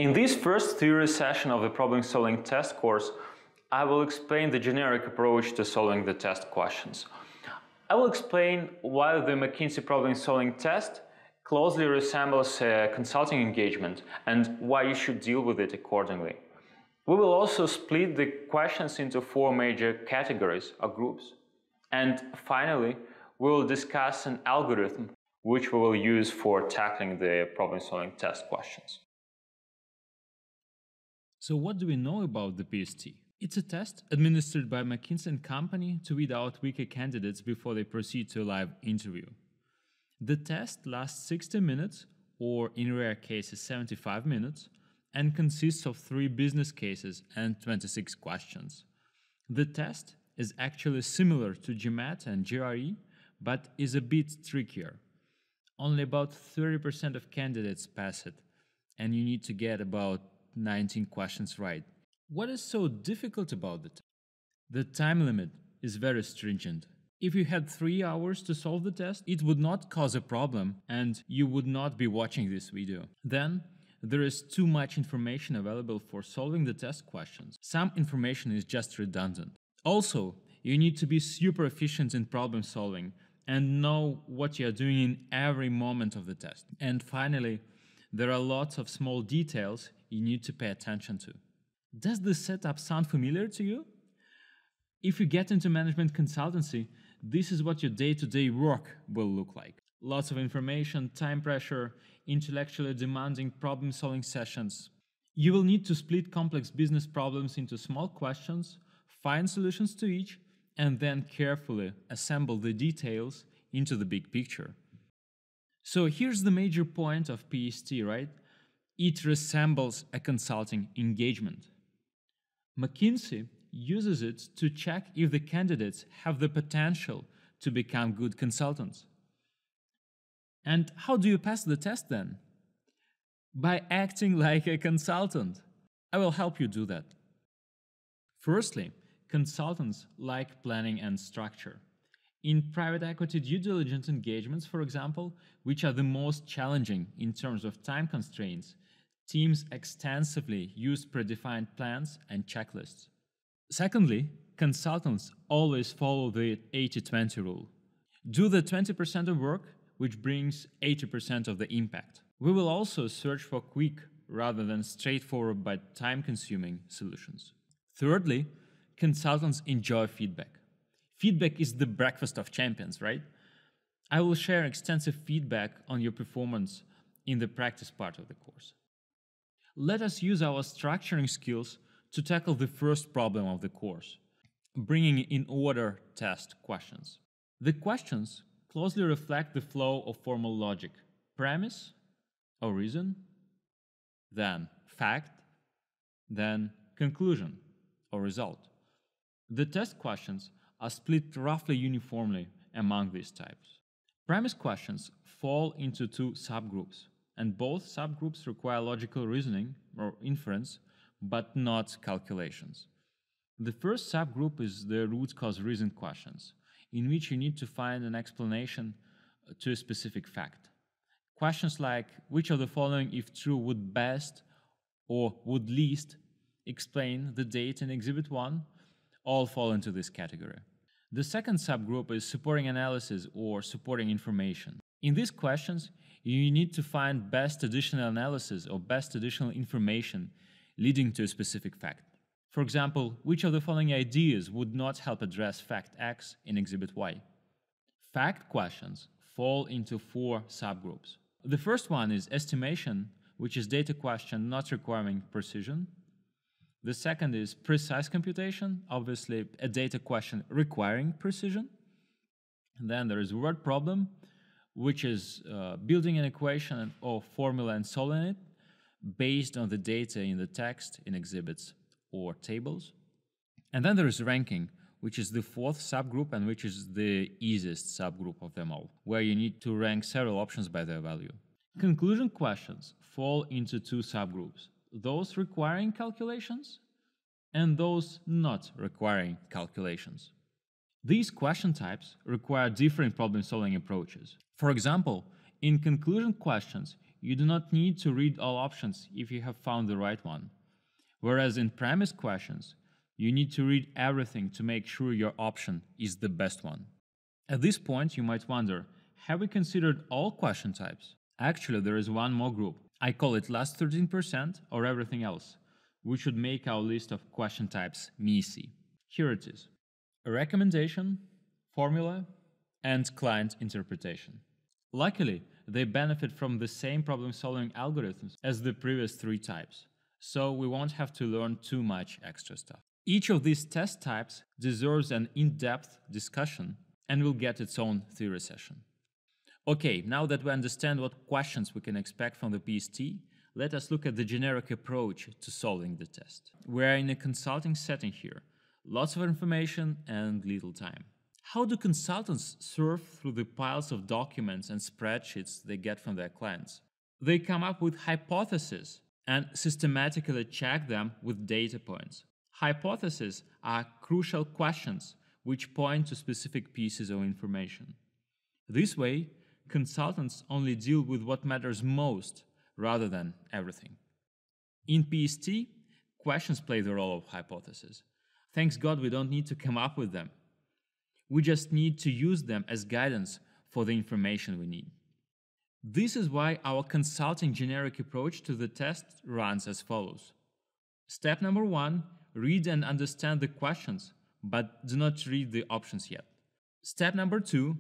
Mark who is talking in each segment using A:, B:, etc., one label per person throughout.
A: In this first theory session of the problem-solving test course, I will explain the generic approach to solving the test questions. I will explain why the McKinsey problem-solving test closely resembles a consulting engagement and why you should deal with it accordingly. We will also split the questions into 4 major categories or groups. And finally, we will discuss an algorithm which we will use for tackling the problem-solving test questions.
B: So what do we know about the PST? It's a test administered by McKinsey & Company to weed out weaker candidates before they proceed to a live interview. The test lasts 60 minutes, or in rare cases 75 minutes, and consists of 3 business cases and 26 questions. The test is actually similar to GMAT and GRE, but is a bit trickier. Only about 30% of candidates pass it, and you need to get about 19 questions right. What is so difficult about it? The time limit is very stringent. If you had 3 hours to solve the test, it would not cause a problem and you would not be watching this video. Then, there is too much information available for solving the test questions. Some information is just redundant. Also, you need to be super efficient in problem solving and know what you are doing in every moment of the test. And finally, there are lots of small details you need to pay attention to. Does this setup sound familiar to you? If you get into management consultancy, this is what your day-to-day work will look like. Lots of information, time pressure, intellectually demanding problem-solving sessions. You will need to split complex business problems into small questions, find solutions to each, and then carefully assemble the details into the big picture. So here's the major point of PST, right? It resembles a consulting engagement. McKinsey uses it to check if the candidates have the potential to become good consultants. And how do you pass the test then? By acting like a consultant. I will help you do that. Firstly, consultants like planning and structure. In private equity due diligence engagements, for example, which are the most challenging in terms of time constraints, teams extensively use predefined plans and checklists. Secondly, consultants always follow the 80-20 rule. Do the 20% of work, which brings 80% of the impact. We will also search for quick rather than straightforward but time-consuming solutions. Thirdly, consultants enjoy feedback. Feedback is the breakfast of champions, right? I will share extensive feedback on your performance in the practice part of the course. Let us use our structuring skills to tackle the first problem of the course, bringing in order test questions. The questions closely reflect the flow of formal logic: premise or reason, then fact, then conclusion or result. The test questions are split roughly uniformly among these types. Premise questions fall into 2 subgroups, and both subgroups require logical reasoning or inference, but not calculations. The first subgroup is the root cause reason questions, in which you need to find an explanation to a specific fact. Questions like which of the following, if true, would best or would least explain the date in Exhibit 1 all fall into this category. The second subgroup is supporting analysis or supporting information. In these questions, you need to find best additional analysis or best additional information leading to a specific fact. For example, which of the following ideas would not help address fact X in Exhibit Y? Fact questions fall into 4 subgroups. The first one is estimation, which is data question not requiring precision. The second is precise computation, obviously a data question requiring precision. And then there is word problem, which is building an equation or formula and solving it based on the data in the text in exhibits or tables. And then there is ranking, which is the 4th subgroup and which is the easiest subgroup of them all, where you need to rank several options by their value. Conclusion questions fall into 2 subgroups: those requiring calculations and those not requiring calculations. These question types require different problem-solving approaches. For example, in conclusion questions, you do not need to read all options if you have found the right one. Whereas in premise questions, you need to read everything to make sure your option is the best one. At this point, you might wonder, have we considered all question types? Actually, there is one more group. I call it last 13% or everything else, which should make our list of question types messy. Here it is: a recommendation, formula, and client interpretation. Luckily, they benefit from the same problem-solving algorithms as the previous three types, so we won't have to learn too much extra stuff. Each of these test types deserves an in-depth discussion and will get its own theory session. Okay, now that we understand what questions we can expect from the PST, let us look at the generic approach to solving the test. We are in a consulting setting here. Lots of information and little time. How do consultants surf through the piles of documents and spreadsheets they get from their clients? They come up with hypotheses and systematically check them with data points. Hypotheses are crucial questions which point to specific pieces of information. This way, consultants only deal with what matters most rather than everything. In PST, questions play the role of hypotheses. Thanks God we don't need to come up with them. We just need to use them as guidance for the information we need. This is why our consulting generic approach to the test runs as follows. Step number 1, read and understand the questions, but do not read the options yet. Step number 2,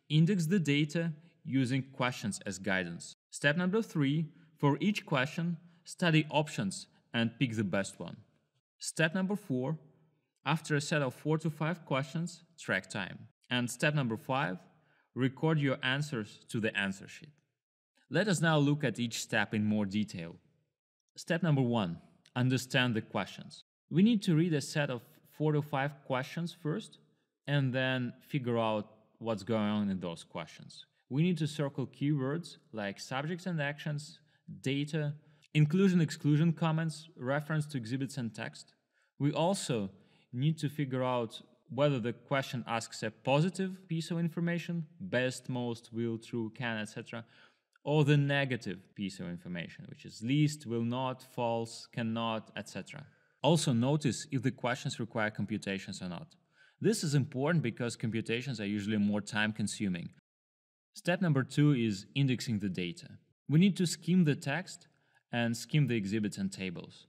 B: index the data using questions as guidance. Step number 3, for each question, study options and pick the best one. Step number 4, after a set of 4 to 5 questions, track time. And step number 5, record your answers to the answer sheet. Let us now look at each step in more detail. Step number 1, understand the questions. We need to read a set of 4 to 5 questions first, and then figure out what's going on in those questions. We need to circle keywords like subjects and actions, data, inclusion-exclusion comments, reference to exhibits and text. We also need to figure out whether the question asks a positive piece of information, best, most, will, true, can, etc., or the negative piece of information, which is least, will not, false, cannot, etc. Also notice if the questions require computations or not. This is important because computations are usually more time-consuming. Step number 2 is indexing the data. We need to skim the text and skim the exhibits and tables.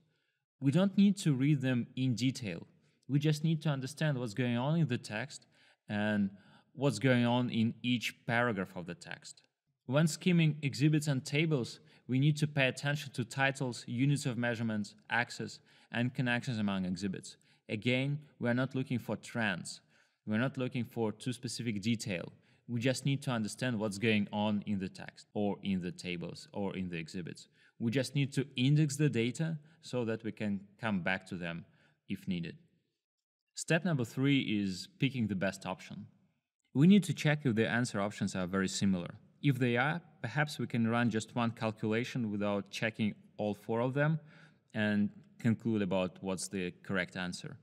B: We don't need to read them in detail. We just need to understand what's going on in the text and what's going on in each paragraph of the text. When skimming exhibits and tables, we need to pay attention to titles, units of measurements, axes, and connections among exhibits. Again, we are not looking for trends. We're not looking for too specific detail. We just need to understand what's going on in the text, or in the tables, or in the exhibits. We just need to index the data so that we can come back to them if needed. Step number 3 is picking the best option. We need to check if the answer options are very similar. If they are, perhaps we can run just one calculation without checking all 4 of them and conclude about what's the correct answer.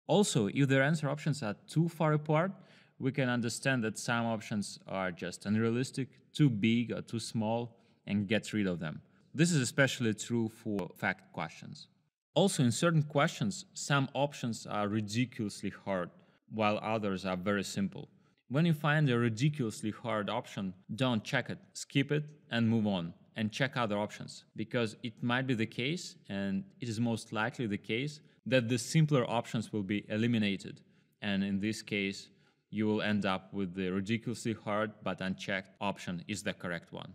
B: Also, if the answer options are too far apart, we can understand that some options are just unrealistic, too big or too small, and get rid of them. This is especially true for fact questions. Also, in certain questions, some options are ridiculously hard, while others are very simple. When you find a ridiculously hard option, don't check it, skip it, and move on, and check other options, because it might be the case, and it is most likely the case, that the simpler options will be eliminated, and in this case, you will end up with the ridiculously hard but unchecked option is the correct one.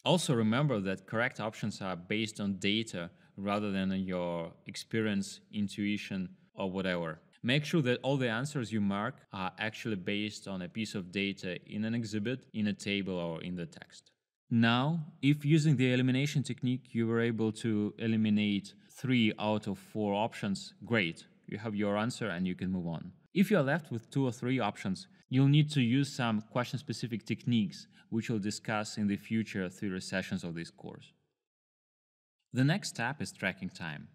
B: Also remember that correct options are based on data rather than on your experience, intuition, or whatever. Make sure that all the answers you mark are actually based on a piece of data in an exhibit, in a table, or in the text. Now, if using the elimination technique you were able to eliminate 3 out of 4 options, great. You have your answer and you can move on. If you are left with 2 or 3 options, you'll need to use some question-specific techniques, which we'll discuss in the future theory sessions of this course. The next step is tracking time.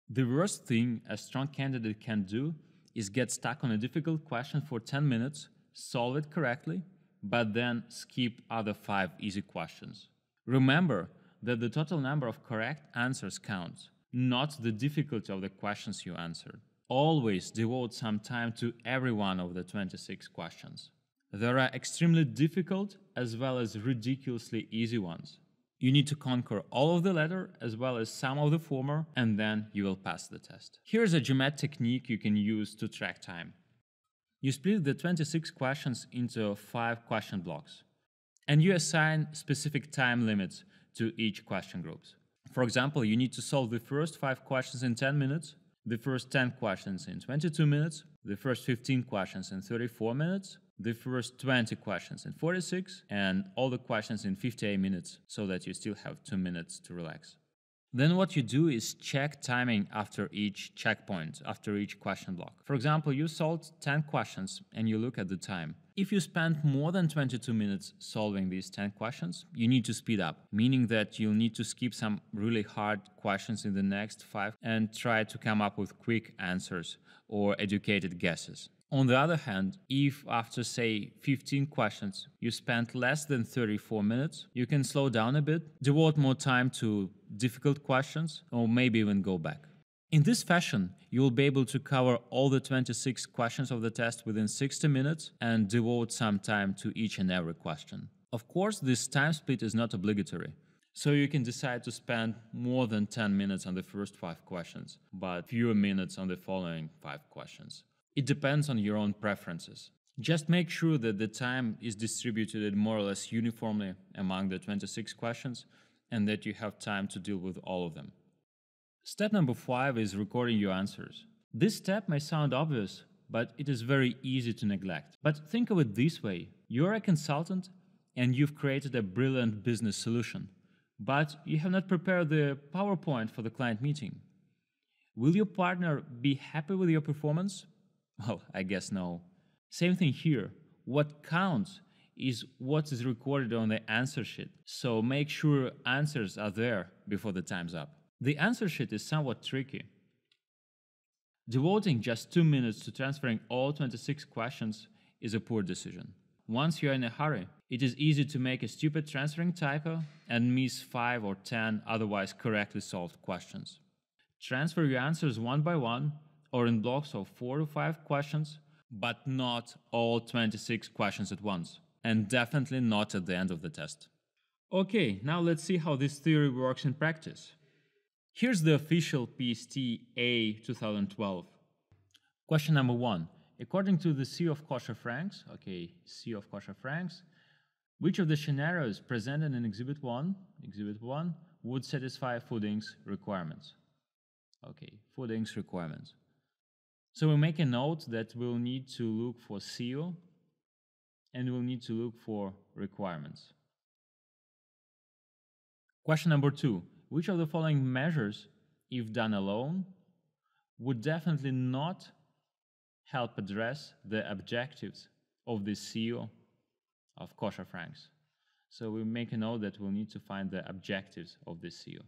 B: The worst thing a strong candidate can do is get stuck on a difficult question for 10 minutes, solve it correctly, but then skip other 5 easy questions. Remember that the total number of correct answers counts, not the difficulty of the questions you answered. Always devote some time to every one of the 26 questions. There are extremely difficult as well as ridiculously easy ones. You need to conquer all of the latter as well as some of the former, and then you will pass the test. Here's a GMAT technique you can use to track time. You split the 26 questions into 5 question blocks, and you assign specific time limits to each question groups. For example, you need to solve the first 5 questions in 10 minutes, the first 10 questions in 22 minutes, the first 15 questions in 34 minutes, the first 20 questions in 46, and all the questions in 58 minutes, so that you still have 2 minutes to relax. Then what you do is check timing after each checkpoint, after each question block. For example, you solved 10 questions and you look at the time. If you spend more than 22 minutes solving these 10 questions, you need to speed up, meaning that you'll need to skip some really hard questions in the next 5 and try to come up with quick answers or educated guesses. On the other hand, if after say 15 questions you spent less than 34 minutes, you can slow down a bit, devote more time to difficult questions, or maybe even go back. In this fashion, you will be able to cover all the 26 questions of the test within 60 minutes and devote some time to each and every question. Of course, this time split is not obligatory, so you can decide to spend more than 10 minutes on the first 5 questions, but fewer minutes on the following 5 questions. It depends on your own preferences. Just make sure that the time is distributed more or less uniformly among the 26 questions and that you have time to deal with all of them. Step number 5 is recording your answers. This step may sound obvious, but it is very easy to neglect. But think of it this way. You're a consultant and you've created a brilliant business solution, but you have not prepared the PowerPoint for the client meeting. Will your partner be happy with your performance? Well, I guess no. Same thing here. What counts is what is recorded on the answer sheet, so make sure answers are there before the time's up. The answer sheet is somewhat tricky. Devoting just 2 minutes to transferring all 26 questions is a poor decision. Once you are in a hurry, it is easy to make a stupid transferring typo and miss 5 or 10 otherwise correctly solved questions. Transfer your answers one by one, or in blocks of 4 to 5 questions, but not all 26 questions at once, and definitely not at the end of the test. Okay, now let's see how this theory works in practice. Here's the official PST A 2012. Question number 1. According to the Sea of Kosher Franks, which of the scenarios presented in Exhibit 1 would satisfy Fooding's requirements? Fooding's requirements. So we make a note that we'll need to look for CEO and we'll need to look for requirements. Question number 2. Which of the following measures, if done alone, would definitely not help address the objectives of the CEO of Kosher Franks? So we make a note that we'll need to find the objectives of the CEO.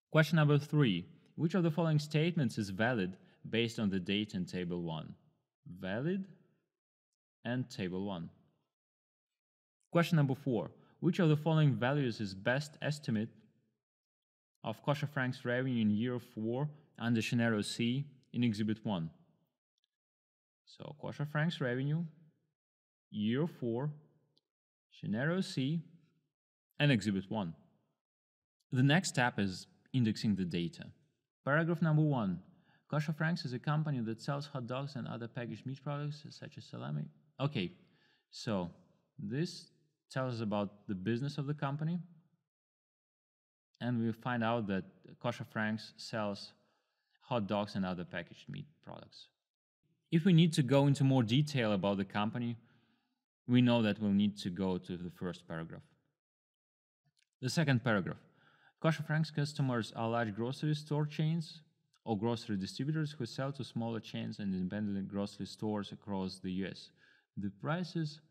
B: Question number 3. Which of the following statements is valid based on the data in Table 1? Valid and Table 1. Question number 4. Which of the following values is best estimate of Kosher Franks revenue in year 4 under scenario C in Exhibit 1? So Kosher Franks revenue, year 4, scenario C, and Exhibit 1. The next step is indexing the data. Paragraph number 1. Kosher Franks is a company that sells hot dogs and other packaged meat products such as salami. Okay, so this tells us about the business of the company, and we find out that Kosher Franks sells hot dogs and other packaged meat products. If we need to go into more detail about the company, we know that we'll need to go to the first paragraph. The second paragraph. Kosher Franks customers are large grocery store chains or grocery distributors who sell to smaller chains and independent grocery stores across the US. The prices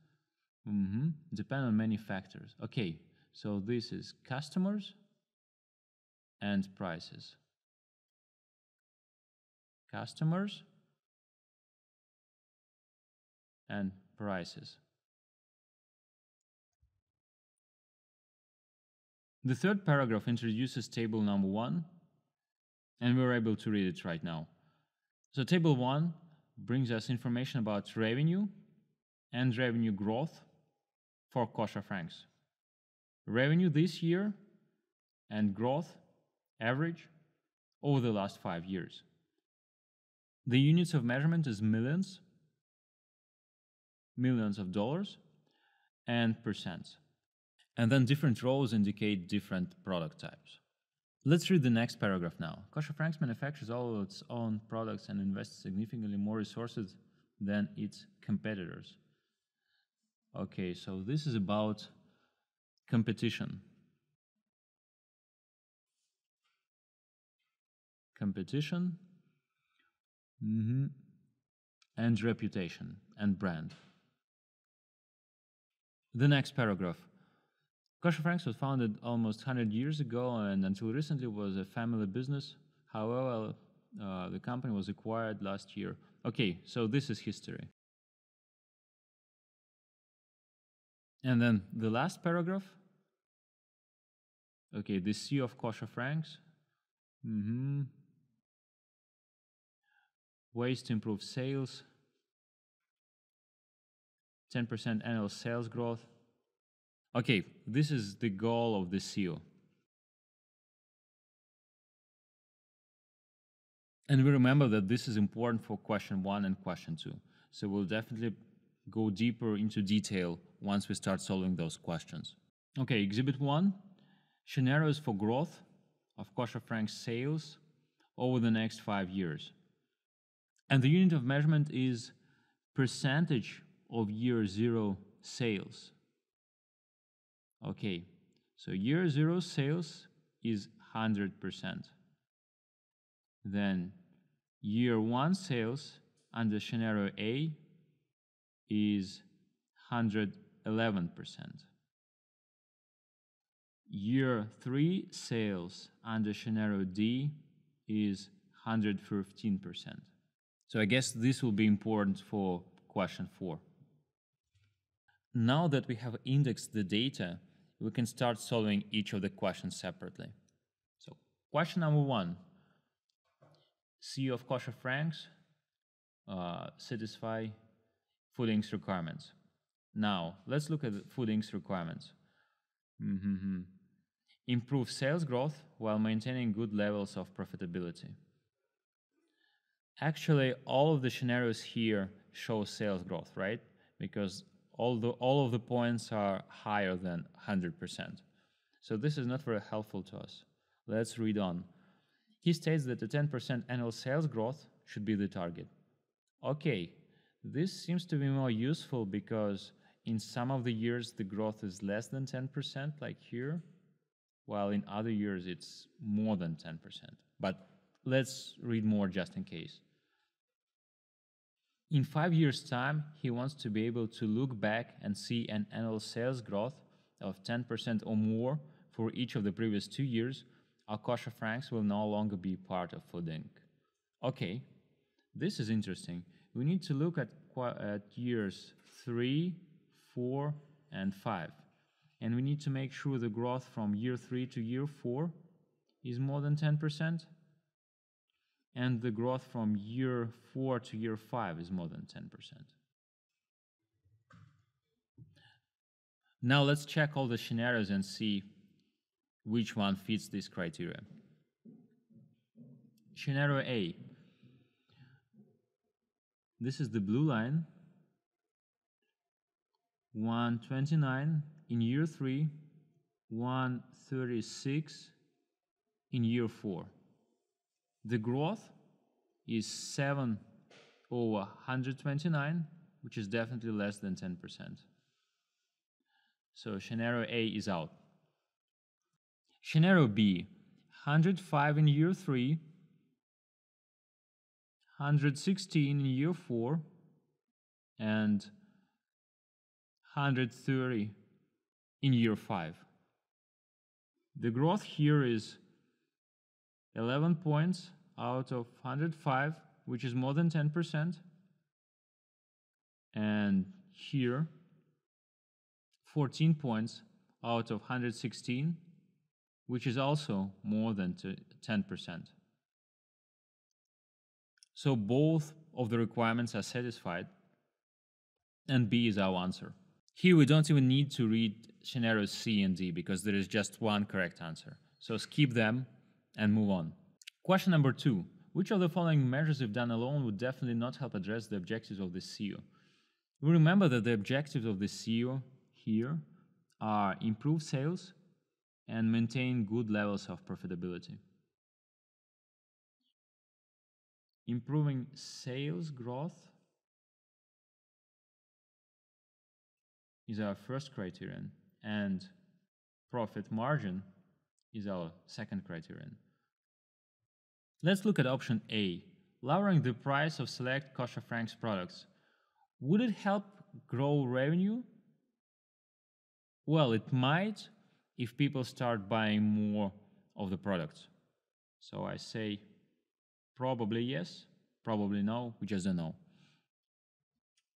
B: depend on many factors. Okay, so this is customers and prices. Customers and prices. The third paragraph introduces table number 1, and we're able to read it right now. So table 1 brings us information about revenue and revenue growth for kosher francs. Revenue this year and growth average over the last 5 years. The units of measurement is millions of dollars, and percents. And then different rows indicate different product types. Let's read the next paragraph now. Kosher Franks manufactures all of its own products and invests significantly more resources than its competitors. Okay, so this is about competition. Competition and reputation and brand. The next paragraph. Kosher Franks was founded almost 100 years ago and until recently was a family business. However, the company was acquired last year. Okay, so this is history. And then the last paragraph. Okay, the CEO of Kosher Franks. Ways to improve sales. 10% annual sales growth. Okay, this is the goal of the CEO. And we remember that this is important for question 1 and question 2. So we'll definitely go deeper into detail once we start solving those questions. Okay, exhibit 1, scenarios for growth of Kosher Franks sales over the next 5 years. And the unit of measurement is percentage of year 0 sales. Okay, so year 0 sales is 100%. Then year 1 sales under scenario A is 111%. Year 3 sales under scenario D is 115%. So I guess this will be important for question 4. Now that we have indexed the data, we can start solving each of the questions separately. So question number 1, CEO of Kosher Franks satisfy Food Inc.'s requirements. Now, let's look at the Food Inc.'s requirements. Improve sales growth while maintaining good levels of profitability. Actually, all of the scenarios here show sales growth, right? Because all of the points are higher than 100%. So this is not very helpful to us. Let's read on. He states that a 10% annual sales growth should be the target. Okay, this seems to be more useful because in some of the years the growth is less than 10%, like here, while in other years it's more than 10%. But let's read more just in case. In 5 years' time, he wants to be able to look back and see an annual sales growth of 10% or more for each of the previous 2 years. Our Kosher Franks will no longer be part of Food Inc. Okay, this is interesting. We need to look at years 3, 4, and 5. And we need to make sure the growth from year 3 to year 4 is more than 10%. And the growth from year 4 to year 5 is more than 10%. Now let's check all the scenarios and see which one fits this criteria. Scenario A. This is the blue line. 129 in year 3, 136 in year 4. The growth is 7 over 129, which is definitely less than 10%. So scenario A is out. Scenario B, 105 in year 3, 116 in year 4, and 130 in year 5. The growth here is 11 points out of 105, which is more than 10%. And here, 14 points out of 116, which is also more than 10%. So both of the requirements are satisfied, and B is our answer. Here we don't even need to read scenarios C and D because there is just one correct answer. So skip them and move on. Question number 2. Which of the following measures, if done alone, would definitely not help address the objectives of the CEO? We remember that the objectives of the CEO here are improve sales and maintain good levels of profitability. Improving sales growth is our first criterion, and profit margin is our second criterion. Let's look at option A, lowering the price of select kosher franks products. Would it help grow revenue? Well, it might if people start buying more of the products. So I say probably yes, probably no, we just don't know.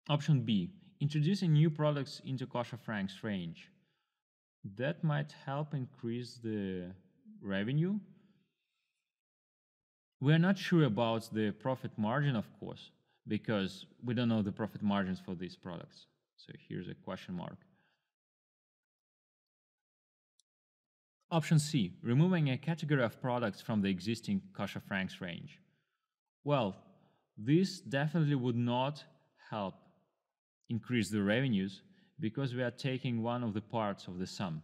B: Option B, introducing new products into kosher franks range. That might help increase the revenue. We are not sure about the profit margin, of course, because we don't know the profit margins for these products. So here's a question mark. Option C, removing a category of products from the existing kosher franks range. Well, this definitely would not help increase the revenues because we are taking one of the parts of the sum.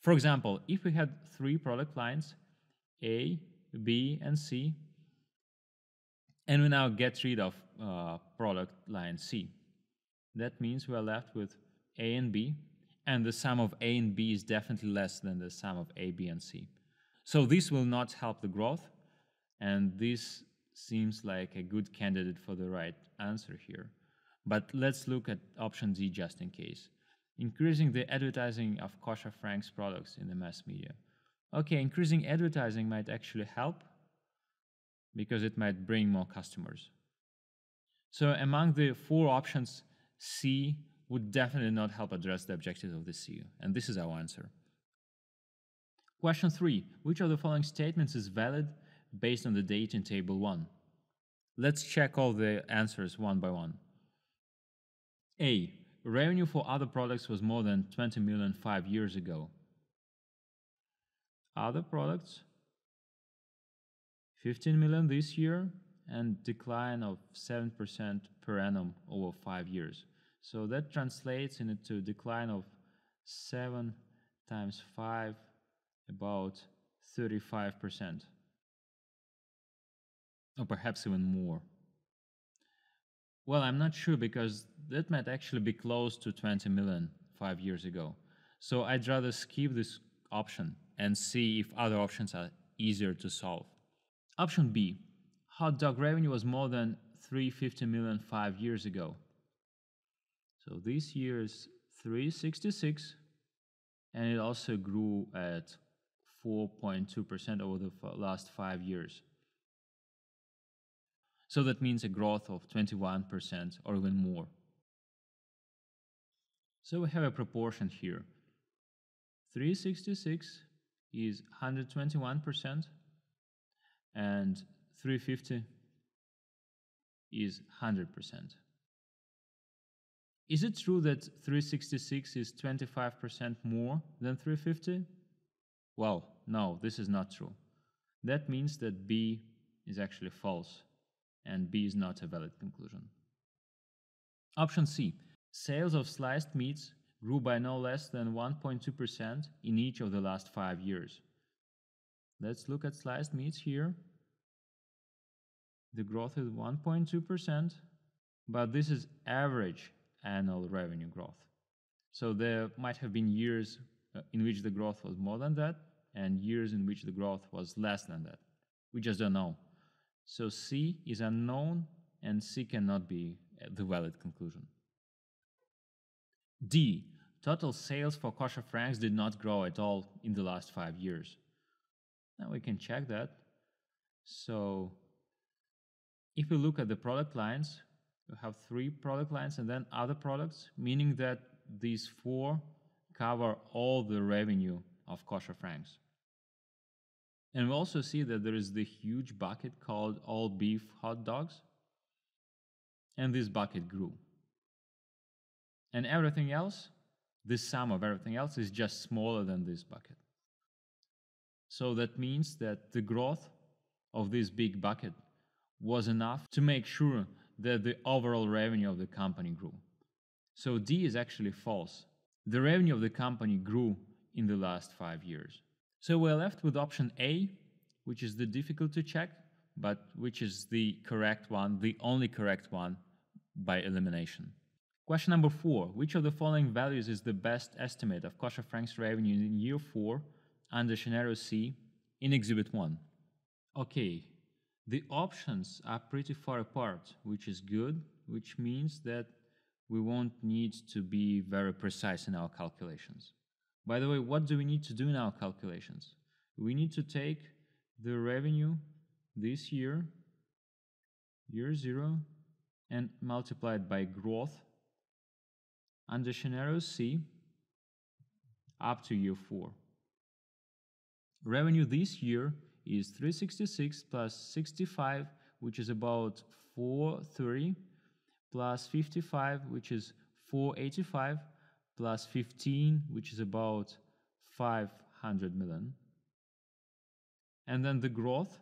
B: For example, if we had 3 product lines, A, B, and C, and we now get rid of product line C, that means we are left with A and B, and the sum of A and B is definitely less than the sum of A, B, and C. So this will not help the growth, and this seems like a good candidate for the right answer here. But let's look at option D just in case. Increasing the advertising of kosher franks products in the mass media. Okay, increasing advertising might actually help because it might bring more customers. So among the 4 options, C would definitely not help address the objectives of the CEO, and this is our answer. Question 3. Which of the following statements is valid based on the data in table 1? Let's check all the answers one by one. A. Revenue for other products was more than 20 million 5 years ago. Other products, 15 million this year and decline of 7% per annum over 5 years. So that translates into a decline of 7 times 5, about 35%. Or perhaps even more. Well, I'm not sure because that might actually be close to 20 million 5 years ago. So I'd rather skip this option and see if other options are easier to solve. Option B, hot dog revenue was more than 350 million 5 years ago. So this year is 366, and it also grew at 4.2% over the last 5 years. So that means a growth of 21% or even more. So we have a proportion here. 366 is 121% and 350 is 100%. Is it true that 366 is 25% more than 350? Well, no, this is not true. That means that B is actually false, and B is not a valid conclusion. Option C. Sales of sliced meats grew by no less than 1.2% in each of the last 5 years. Let's look at sliced meats here. The growth is 1.2%, but this is average annual revenue growth. So there might have been years in which the growth was more than that, and years in which the growth was less than that. We just don't know. So C is unknown, and C cannot be the valid conclusion. D. Total sales for kosher franks did not grow at all in the last 5 years. Now we can check that. So if we look at the product lines, we have 3 product lines and then other products, meaning that these 4 cover all the revenue of kosher franks. And we also see that there is the huge bucket called all beef hot dogs. And this bucket grew. And everything else, the sum of everything else is just smaller than this bucket. So that means that the growth of this big bucket was enough to make sure that the overall revenue of the company grew. So D is actually false. The revenue of the company grew in the last 5 years. So we're left with option A, which is the difficult to check, but which is the correct one, the only correct one by elimination. Question number 4. Which of the following values is the best estimate of Kosher Frank's revenue in year 4 under scenario C in Exhibit 1? Okay, the options are pretty far apart, which is good, which means that we won't need to be very precise in our calculations. By the way, what do we need to do in our calculations? We need to take the revenue this year, year 0, and multiply it by growth under scenario C up to year 4. Revenue this year is 366 plus 65, which is about 430, plus 55, which is 485, plus 15, which is about 500 million. And then the growth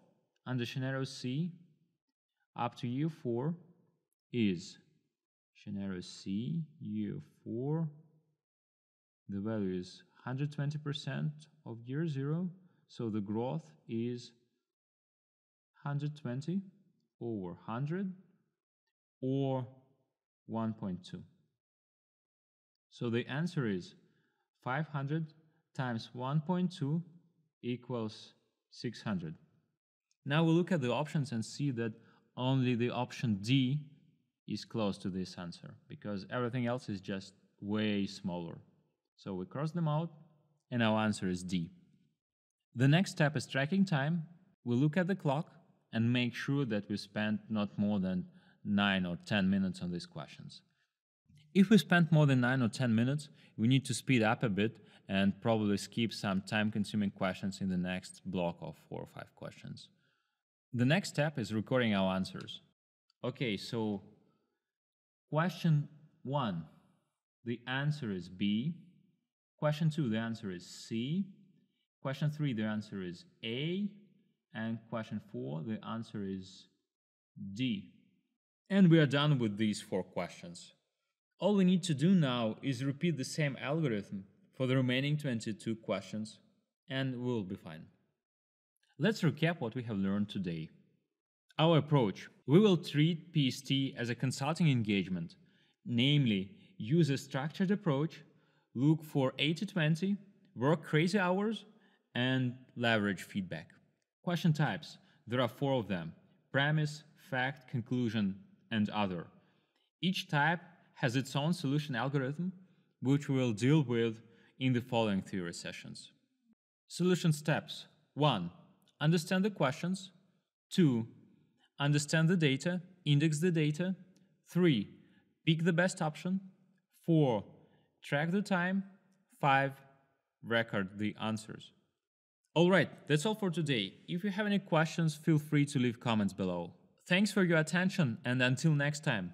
B: under scenario C up to year 4 is scenario C, year 4, the value is 120% of year 0, so the growth is 120 over 100 or 1.2. So the answer is 500 times 1.2 equals 600. Now we'll look at the options and see that only the option D is close to this answer because everything else is just way smaller. So we cross them out and our answer is D. The next step is tracking time. We'll look at the clock and make sure that we spend not more than 9 or 10 minutes on these questions. If we spend more than 9 or 10 minutes, we need to speed up a bit and probably skip some time-consuming questions in the next block of 4 or 5 questions. The next step is recording our answers. Okay, so question 1, the answer is B. Question 2, the answer is C. Question 3, the answer is A. And question 4, the answer is D. And we are done with these 4 questions. All we need to do now is repeat the same algorithm for the remaining 22 questions, and we'll be fine. Let's recap what we have learned today. Our approach. We will treat PST as a consulting engagement, namely, use a structured approach, look for 80-20, work crazy hours, and leverage feedback. Question types. There are 4 of them: premise, fact, conclusion, and other. Each type has its own solution algorithm, which we will deal with in the following theory sessions. Solution steps. 1. Understand the questions. 2. Understand the data, index the data. 3. Pick the best option. 4. Track the time. 5. Record the answers. Alright, that's all for today. If you have any questions, feel free to leave comments below. Thanks for your attention, and until next time.